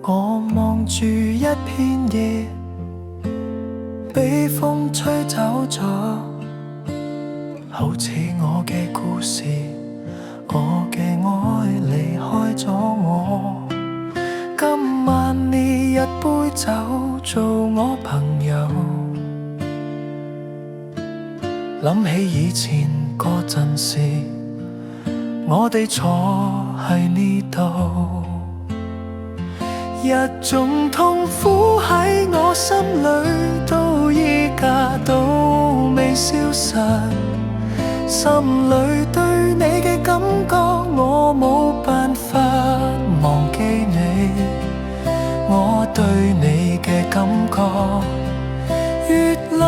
我望住一片叶，被風吹走咗，好似我嘅故事，我嘅愛離開咗我。今晚你一杯酒，做我朋友。諗起以前嗰陣時，我哋坐喺呢度。一種痛苦喺我心裏，到依家都未消失。心裏對你嘅感覺，我冇辦法忘記你。我對你嘅感覺越諗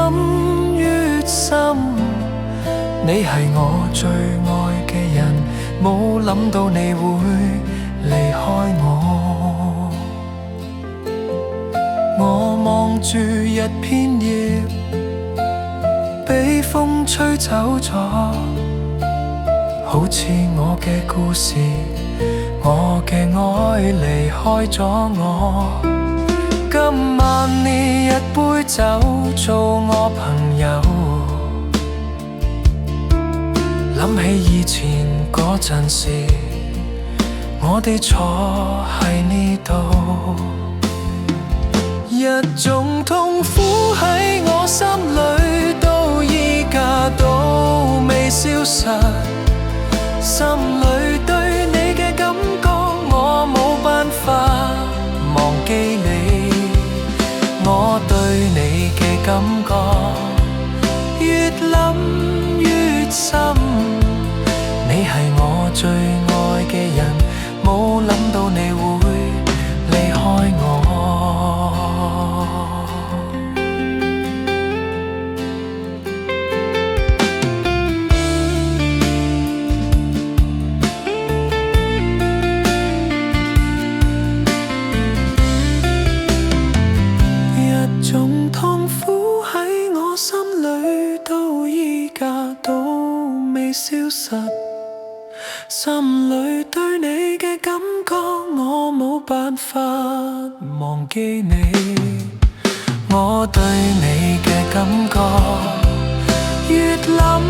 越深，你係我最愛嘅人，冇諗到你會離開我。我望住一片葉，被風吹走咗，好似我嘅故事，我嘅愛離開咗我。今晚你一杯酒，做我朋友。諗起以前嗰陣時，我哋坐喺呢度。一種痛苦喺我心裏，到依家都未消失。心裏對你嘅感覺，我冇辦法忘記你。我對你嘅感覺越諗越深，你係我最愛嘅人，冇諗到你會離開我。消失，心裏對你嘅感覺，我冇辦法忘記你。我對你嘅感覺越諗